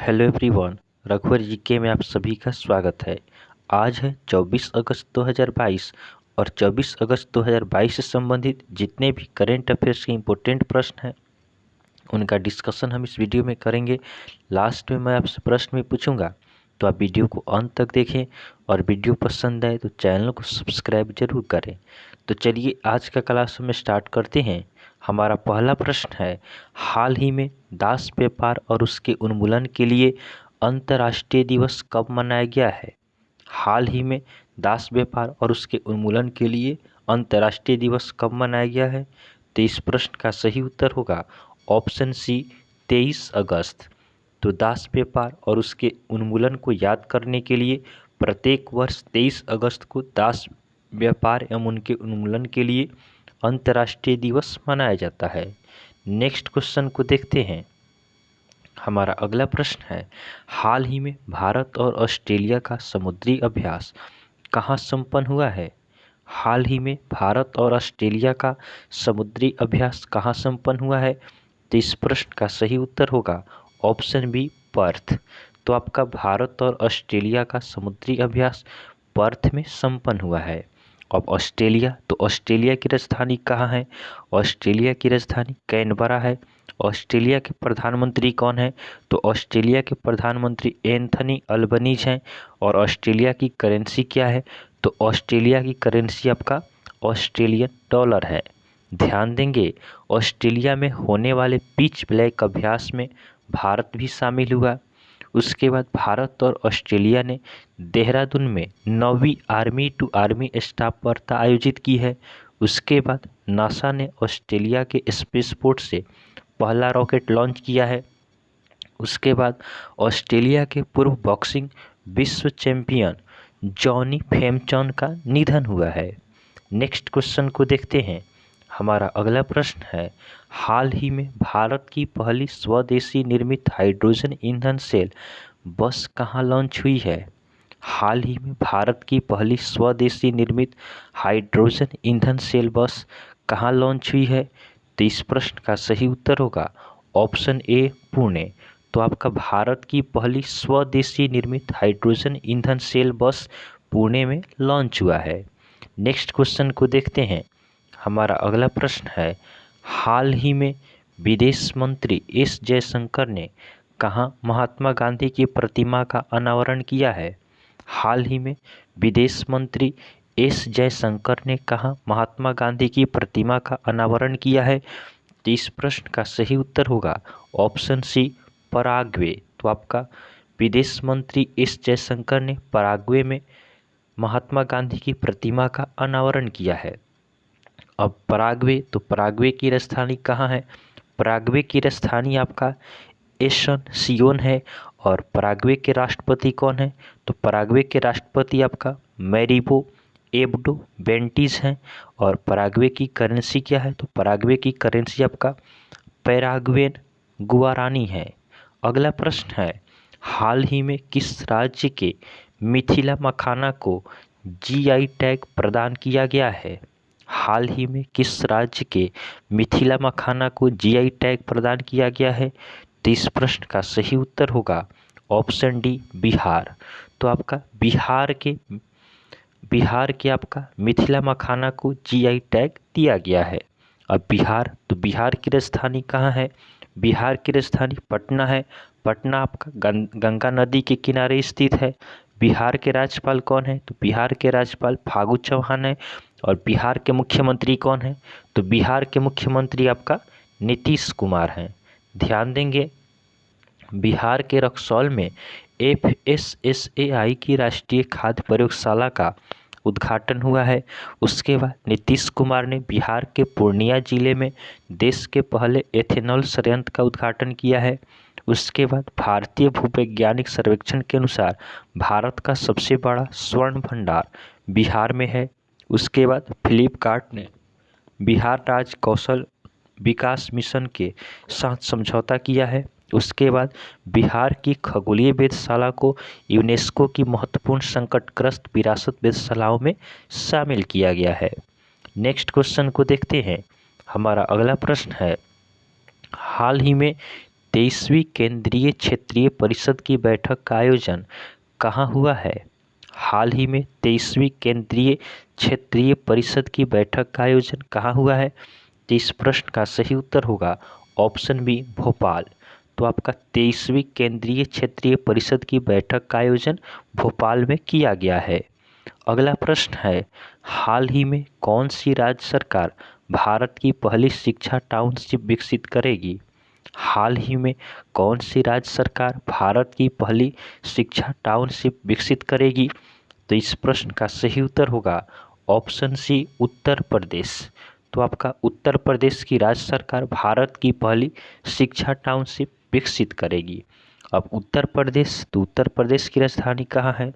Hello everyone, रघुवर GK में आप सभी का स्वागत है। आज है 24 अगस्त 2022 और 24 अगस्त 2022 से संबंधित जितने भी करेंट अफेयर्स के इम्पोर्टेंट प्रश्न हैं उनका डिस्कशन हम इस वीडियो में करेंगे। लास्ट में मैं आपसे प्रश्न भी पूछूंगा, तो आप वीडियो को अंत तक देखें और वीडियो पसंद आए तो चैनल को सब्सक्राइब जरूर करें। तो चलिए आज का क्लास में स्टार्ट करते हैं। हमारा पहला प्रश्न है, हाल ही में दास व्यापार और उसके उन्मूलन के लिए अंतर्राष्ट्रीय दिवस कब मनाया गया है? हाल ही में दास व्यापार और उसके उन्मूलन के लिए अंतर्राष्ट्रीय दिवस कब मनाया गया है? तो इस प्रश्न का सही उत्तर होगा ऑप्शन सी, 23 अगस्त। तो दास व्यापार और उसके उन्मूलन को याद करने के लिए प्रत्येक वर्ष 23 अगस्त को दास व्यापार एवं उनके उन्मूलन के लिए अंतर्राष्ट्रीय दिवस मनाया जाता है। नेक्स्ट क्वेश्चन को देखते हैं। हमारा अगला प्रश्न है, हाल ही में भारत और ऑस्ट्रेलिया का समुद्री अभ्यास कहाँ संपन्न हुआ है? हाल ही में भारत और ऑस्ट्रेलिया का समुद्री अभ्यास कहाँ संपन्न हुआ है? तो इस प्रश्न का सही उत्तर होगा ऑप्शन बी, पर्थ। तो आपका भारत और ऑस्ट्रेलिया का समुद्री अभ्यास पर्थ में संपन्न हुआ है। अब ऑस्ट्रेलिया, तो ऑस्ट्रेलिया की राजधानी कहाँ है? ऑस्ट्रेलिया की राजधानी कैनबरा है। ऑस्ट्रेलिया के प्रधानमंत्री कौन है? तो ऑस्ट्रेलिया के प्रधानमंत्री एंथनी अल्बनीज हैं। और ऑस्ट्रेलिया की करेंसी क्या है? तो ऑस्ट्रेलिया की करेंसी आपका ऑस्ट्रेलियन डॉलर है। ध्यान देंगे, ऑस्ट्रेलिया में होने वाले पिच ब्लैक अभ्यास में भारत भी शामिल हुआ। उसके बाद भारत और ऑस्ट्रेलिया ने देहरादून में 9वीं आर्मी टू आर्मी स्टाफ वार्ता आयोजित की है। उसके बाद नासा ने ऑस्ट्रेलिया के स्पेसपोर्ट से पहला रॉकेट लॉन्च किया है। उसके बाद ऑस्ट्रेलिया के पूर्व बॉक्सिंग विश्व चैंपियन जॉनी फेमचॉन का निधन हुआ है। नेक्स्ट क्वेश्चन को देखते हैं। हमारा अगला प्रश्न है, हाल ही में भारत की पहली स्वदेशी निर्मित हाइड्रोजन ईंधन सेल बस कहाँ लॉन्च हुई है? हाल ही में भारत की पहली स्वदेशी निर्मित हाइड्रोजन ईंधन सेल बस कहाँ लॉन्च हुई है? तो इस प्रश्न का सही उत्तर होगा ऑप्शन ए, पुणे। तो आपका भारत की पहली स्वदेशी निर्मित हाइड्रोजन ईंधन सेल बस पुणे में लॉन्च हुआ है। नेक्स्ट क्वेश्चन को देखते हैं। हमारा अगला प्रश्न है, हाल ही में विदेश मंत्री एस जयशंकर ने कहाँ महात्मा गांधी की प्रतिमा का अनावरण किया है? हाल ही में विदेश मंत्री एस जयशंकर ने कहाँ महात्मा गांधी की प्रतिमा का अनावरण किया है? तो इस प्रश्न का सही उत्तर होगा ऑप्शन सी, पराग्वे। तो आपका विदेश मंत्री एस जयशंकर ने पराग्वे में महात्मा गांधी की प्रतिमा का अनावरण किया है। अब पराग्वे, तो पराग्वे की राजधानी कहाँ है? पराग्वे की राजधानी आपका एसनसियोन है। और पराग्वे के राष्ट्रपति कौन है? तो पराग्वे के राष्ट्रपति आपका मैरिबो एब्डो बेंटीज हैं। और पराग्वे की करेंसी क्या है? तो पराग्वे की करेंसी आपका पैराग्वेन गुआरानी है। अगला प्रश्न है, हाल ही में किस राज्य के मिथिला मखाना को जीआई टैग प्रदान किया गया है? हाल ही में किस राज्य के मिथिला मखाना को जीआई टैग प्रदान किया गया है? तो इस प्रश्न का सही उत्तर होगा ऑप्शन डी, बिहार। तो आपका बिहार के आपका मिथिला मखाना को जीआई टैग दिया गया है। अब बिहार, तो बिहार की राजधानी कहाँ है? बिहार की राजधानी पटना है। पटना आपका गंगा नदी के किनारे स्थित है। बिहार के राज्यपाल कौन है? तो बिहार के राज्यपाल फागू चौहान है। और बिहार के मुख्यमंत्री कौन है? तो बिहार के मुख्यमंत्री आपका नीतीश कुमार हैं। ध्यान देंगे, बिहार के रक्सौल में FSSAI की राष्ट्रीय खाद्य प्रयोगशाला का उद्घाटन हुआ है। उसके बाद नीतीश कुमार ने बिहार के पूर्णिया जिले में देश के पहले एथेनॉल संयंत्र का उद्घाटन किया है। उसके बाद भारतीय भूवैज्ञानिक सर्वेक्षण के अनुसार भारत का सबसे बड़ा स्वर्ण भंडार बिहार में है। उसके बाद फ्लिपकार्ट ने बिहार राज्य कौशल विकास मिशन के साथ समझौता किया है। उसके बाद बिहार की खगोलीय वेधशाला को यूनेस्को की महत्वपूर्ण संकटग्रस्त विरासत वेधशालाओं में शामिल किया गया है। नेक्स्ट क्वेश्चन को देखते हैं। हमारा अगला प्रश्न है, हाल ही में 23वीं केंद्रीय क्षेत्रीय परिषद की बैठक का आयोजन कहाँ हुआ है? हाल ही में 23वीं केंद्रीय क्षेत्रीय परिषद की बैठक का आयोजन कहाँ हुआ है? तो इस प्रश्न का सही उत्तर होगा ऑप्शन बी, भोपाल। तो आपका 23वीं केंद्रीय क्षेत्रीय परिषद की बैठक का आयोजन भोपाल में किया गया है। अगला प्रश्न है, हाल ही में कौन सी राज्य सरकार भारत की पहली शिक्षा टाउनशिप विकसित करेगी? हाल ही में कौन सी राज्य सरकार भारत की पहली शिक्षा टाउनशिप विकसित करेगी? तो इस प्रश्न का सही उत्तर होगा ऑप्शन सी, उत्तर प्रदेश। तो आपका उत्तर प्रदेश की राज्य सरकार भारत की पहली शिक्षा टाउनशिप विकसित करेगी। अब उत्तर प्रदेश, तो उत्तर प्रदेश की राजधानी कहाँ है?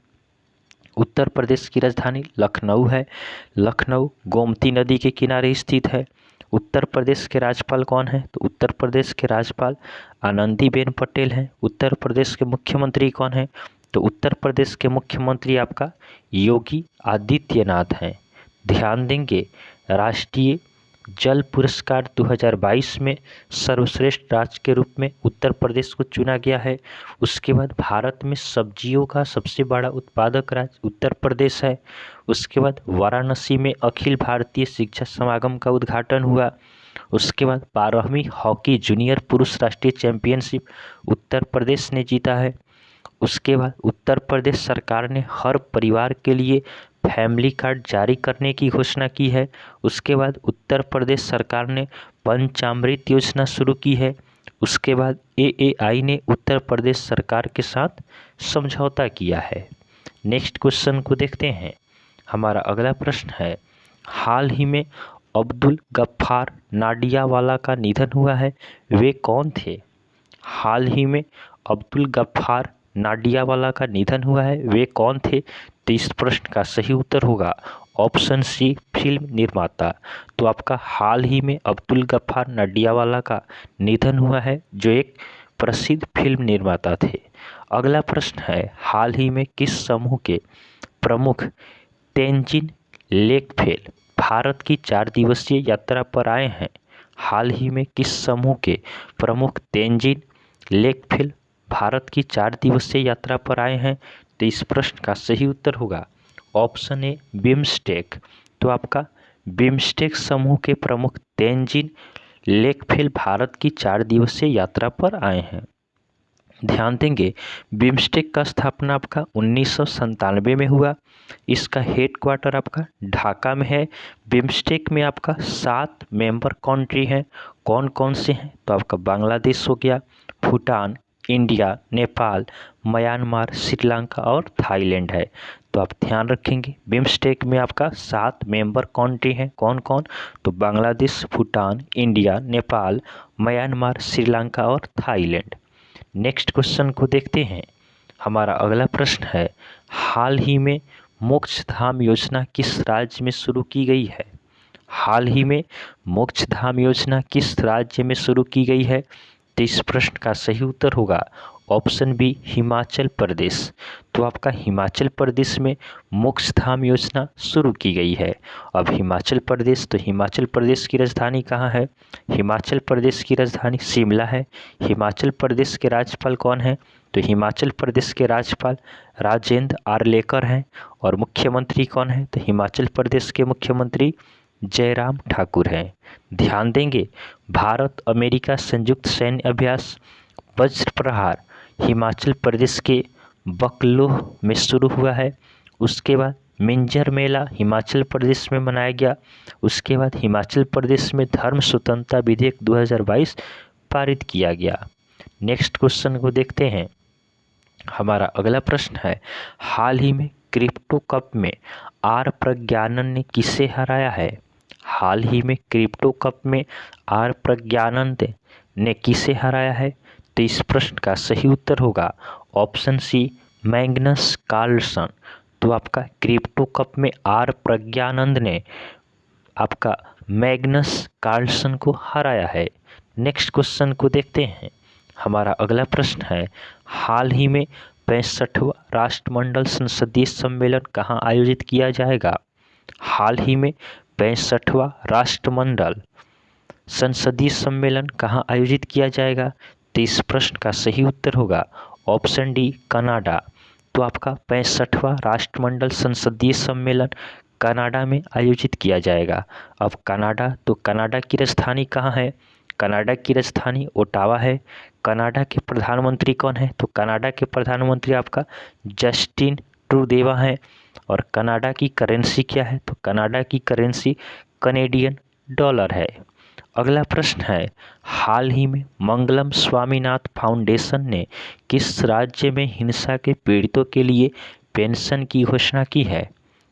उत्तर प्रदेश की राजधानी लखनऊ है। लखनऊ गोमती नदी के किनारे स्थित है। उत्तर प्रदेश के राज्यपाल कौन है? तो उत्तर प्रदेश के राज्यपाल आनंदीबेन पटेल हैं। उत्तर प्रदेश के मुख्यमंत्री कौन है? तो उत्तर प्रदेश के मुख्यमंत्री आपका योगी आदित्यनाथ हैं। ध्यान देंगे, राष्ट्रीय जल पुरस्कार 2022 में सर्वश्रेष्ठ राज्य के रूप में उत्तर प्रदेश को चुना गया है। उसके बाद भारत में सब्जियों का सबसे बड़ा उत्पादक राज्य उत्तर प्रदेश है। उसके बाद वाराणसी में अखिल भारतीय शिक्षा समागम का उद्घाटन हुआ। उसके बाद 12वीं हॉकी जूनियर पुरुष राष्ट्रीय चैंपियनशिप उत्तर प्रदेश ने जीता है। उसके बाद उत्तर प्रदेश सरकार ने हर परिवार के लिए फैमिली कार्ड जारी करने की घोषणा की है। उसके बाद उत्तर प्रदेश सरकार ने पंचामृत योजना शुरू की है। उसके बाद एएआई ने उत्तर प्रदेश सरकार के साथ समझौता किया है। नेक्स्ट क्वेश्चन को देखते हैं। हमारा अगला प्रश्न है, हाल ही में अब्दुल गफ्फार नाडियावाला का निधन हुआ है, वे कौन थे? हाल ही में अब्दुल गफ्फार नाडियावाला का निधन हुआ है, वे कौन थे? तो इस प्रश्न का सही उत्तर होगा ऑप्शन सी, फिल्म निर्माता। तो आपका हाल ही में अब्दुल गफ्फार नाडियावाला का निधन हुआ है, जो एक प्रसिद्ध फिल्म निर्माता थे। अगला प्रश्न है, हाल ही में किस समूह के प्रमुख तेंजिन लेकफेल भारत की 4 दिवसीय यात्रा पर आए हैं? हाल ही में किस समूह के प्रमुख तेंजिन लेकफेल भारत की 4 दिवसीय यात्रा पर आए हैं? तो इस प्रश्न का सही उत्तर होगा ऑप्शन ए, बिम्स्टेक। तो आपका बिम्स्टेक समूह के प्रमुख तेंजिन लेकफेल भारत की 4 दिवसीय यात्रा पर आए हैं। ध्यान देंगे, बिम्स्टेक का स्थापना आपका 1997 में हुआ। इसका हेडक्वार्टर आपका ढाका में है। बिम्स्टेक में आपका 7 मेंबर कंट्री हैं। कौन कौन से हैं? तो आपका बांग्लादेश हो गया, भूटान, इंडिया, नेपाल, म्यांमार, श्रीलंका और थाईलैंड है। तो आप ध्यान रखेंगे, बिम्स्टेक में आपका 7 मेंबर कंट्री हैं। कौन कौन? तो बांग्लादेश, भूटान, इंडिया, नेपाल, म्यांमार, श्रीलंका और थाईलैंड। नेक्स्ट क्वेश्चन को देखते हैं। हमारा अगला प्रश्न है, हाल ही में मोक्षधाम योजना किस राज्य में शुरू की गई है? हाल ही में मोक्षधाम योजना किस राज्य में शुरू की गई है? तो इस प्रश्न का सही उत्तर होगा ऑप्शन बी, हिमाचल प्रदेश। तो आपका हिमाचल प्रदेश में मोक्षधाम योजना शुरू की गई है। अब हिमाचल प्रदेश, तो हिमाचल प्रदेश की राजधानी कहाँ है? हिमाचल प्रदेश की राजधानी शिमला है। हिमाचल प्रदेश के राज्यपाल कौन है? तो हिमाचल प्रदेश के राज्यपाल राजेंद्र आर्लेकर हैं। और मुख्यमंत्री कौन है? तो हिमाचल प्रदेश के मुख्यमंत्री जयराम ठाकुर हैं। ध्यान देंगे, भारत अमेरिका संयुक्त सैन्य अभ्यास वज्र प्रहार हिमाचल प्रदेश के बकलोह में शुरू हुआ है। उसके बाद मिंजर मेला हिमाचल प्रदेश में मनाया गया। उसके बाद हिमाचल प्रदेश में धर्म स्वतंत्रता विधेयक 2022 पारित किया गया। नेक्स्ट क्वेश्चन को देखते हैं। हमारा अगला प्रश्न है, हाल ही में क्रिप्टो कप में आर प्रज्ञानन ने किसे हराया है? हाल ही में क्रिप्टो कप में आर प्रज्ञानंद ने किसे हराया है? तो इस प्रश्न का सही उत्तर होगा ऑप्शन सी, मैग्नस कार्लसन। तो आपका क्रिप्टो कप में आर प्रज्ञानंद ने आपका मैग्नस कार्लसन को हराया है। नेक्स्ट क्वेश्चन को देखते हैं। हमारा अगला प्रश्न है, हाल ही में 65वां राष्ट्रमंडल संसदीय सम्मेलन कहाँ आयोजित किया जाएगा? हाल ही में 65वां राष्ट्रमंडल संसदीय सम्मेलन कहाँ आयोजित किया जाएगा? तो इस प्रश्न का सही उत्तर होगा ऑप्शन डी कनाडा। तो आपका 65वां राष्ट्रमंडल संसदीय सम्मेलन कनाडा में आयोजित किया जाएगा। अब कनाडा, तो कनाडा की राजधानी कहाँ है? कनाडा की राजधानी ओटावा है। कनाडा के प्रधानमंत्री कौन है? तो कनाडा के प्रधानमंत्री आपका जस्टिन ट्रूडेवा है। और कनाडा की करेंसी क्या है? तो कनाडा की करेंसी कनेडियन डॉलर है। अगला प्रश्न है, हाल ही में मंगलम स्वामीनाथ फाउंडेशन ने किस राज्य में हिंसा के पीड़ितों के लिए पेंशन की घोषणा की है?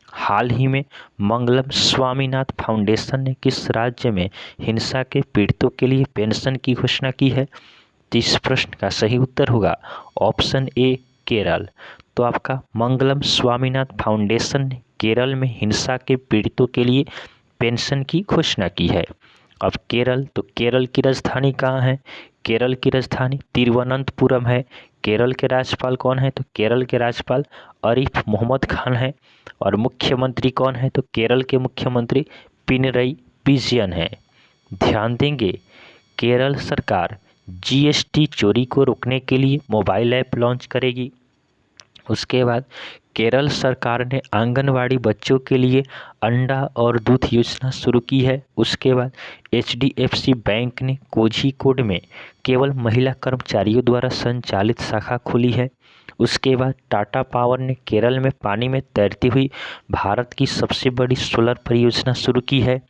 हाल ही में मंगलम स्वामीनाथ फाउंडेशन ने किस राज्य में हिंसा के पीड़ितों के लिए पेंशन की घोषणा की है? तो इस प्रश्न का सही उत्तर होगा ऑप्शन ए केरल। तो आपका मंगलम स्वामीनाथ फाउंडेशन ने केरल में हिंसा के पीड़ितों के लिए पेंशन की घोषणा की है। अब केरल, तो केरल की राजधानी कहाँ है? केरल की राजधानी तिरुवनंतपुरम है। केरल के राज्यपाल कौन है? तो केरल के राज्यपाल आरिफ मोहम्मद खान है। और मुख्यमंत्री कौन है? तो केरल के मुख्यमंत्री पिनरई विजयन है। ध्यान देंगे, केरल सरकार जीएसटी चोरी को रोकने के लिए मोबाइल ऐप लॉन्च करेगी। उसके बाद केरल सरकार ने आंगनवाड़ी बच्चों के लिए अंडा और दूध योजना शुरू की है। उसके बाद एचडीएफसी बैंक ने कोझिकोड में केवल महिला कर्मचारियों द्वारा संचालित शाखा खोली है। उसके बाद टाटा पावर ने केरल में पानी में तैरती हुई भारत की सबसे बड़ी सोलर परियोजना शुरू की है।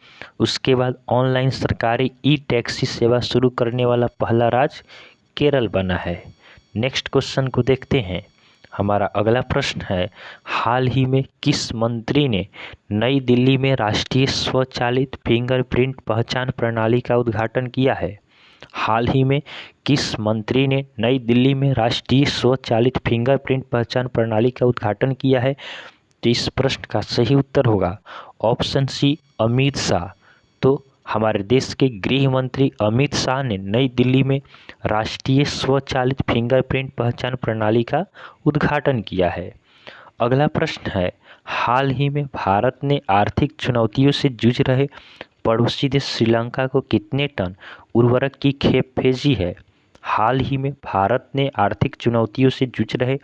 उसके बाद ऑनलाइन सरकारी ई टैक्सी सेवा शुरू करने वाला पहला राज्य केरल बना है। नेक्स्ट क्वेश्चन को देखते हैं। हमारा अगला प्रश्न है, हाल ही में किस मंत्री ने नई दिल्ली में राष्ट्रीय स्वचालित फिंगरप्रिंट पहचान प्रणाली का उद्घाटन किया है? हाल ही में किस मंत्री ने नई दिल्ली में राष्ट्रीय स्वचालित फिंगरप्रिंट पहचान प्रणाली का उद्घाटन किया है? तो इस प्रश्न का सही उत्तर होगा ऑप्शन सी अमित शाह। तो हमारे देश के गृह मंत्री अमित शाह ने नई दिल्ली में राष्ट्रीय स्वचालित फिंगरप्रिंट पहचान प्रणाली का उद्घाटन किया है। अगला प्रश्न है, हाल ही में भारत ने आर्थिक चुनौतियों से जूझ रहे पड़ोसी देश श्रीलंका को कितने टन उर्वरक की खेप भेजी है? हाल ही में भारत ने आर्थिक चुनौतियों से जूझ रहे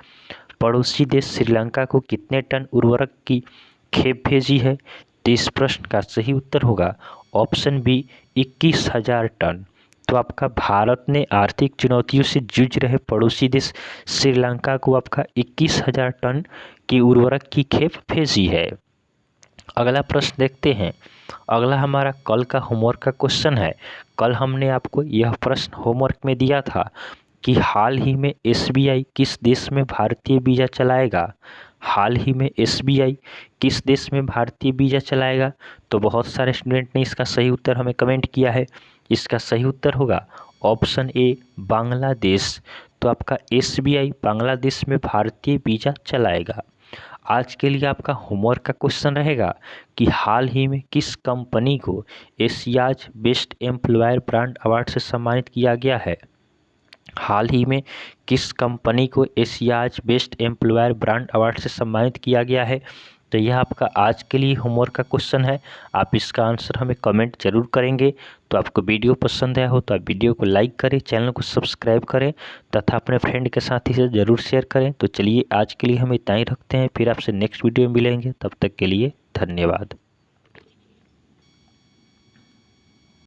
पड़ोसी देश श्रीलंका को कितने टन उर्वरक की खेप भेजी है? तो इस प्रश्न का सही उत्तर होगा ऑप्शन बी 21,000 टन। तो आपका भारत ने आर्थिक चुनौतियों से जूझ रहे पड़ोसी देश श्रीलंका को आपका 21,000 टन की उर्वरक की खेप भेजी है। अगला प्रश्न देखते हैं। अगला हमारा कल का होमवर्क का क्वेश्चन है। कल हमने आपको यह प्रश्न होमवर्क में दिया था कि हाल ही में एसबीआई किस देश में भारतीय वीज़ा चलाएगा? हाल ही में एसबीआई किस देश में भारतीय वीज़ा चलाएगा? तो बहुत सारे स्टूडेंट ने इसका सही उत्तर हमें कमेंट किया है। इसका सही उत्तर होगा ऑप्शन ए बांग्लादेश। तो आपका एसबीआई बांग्लादेश में भारतीय वीज़ा चलाएगा। आज के लिए आपका होमवर्क का क्वेश्चन रहेगा कि हाल ही में किस कंपनी को Asia's best employer brand award से सम्मानित किया गया है? हाल ही में किस कंपनी को Asia's best employer brand award से सम्मानित किया गया है? तो यह आपका आज के लिए होमवर्क का क्वेश्चन है। आप इसका आंसर हमें कमेंट जरूर करेंगे। तो आपको वीडियो पसंद आया हो तो आप वीडियो को लाइक करें, चैनल को सब्सक्राइब करें तथा अपने फ्रेंड के साथ इसे ज़रूर शेयर करें। तो चलिए आज के लिए हम इतना ही रखते हैं, फिर आपसे नेक्स्ट वीडियो में मिलेंगे। तब तक के लिए धन्यवाद।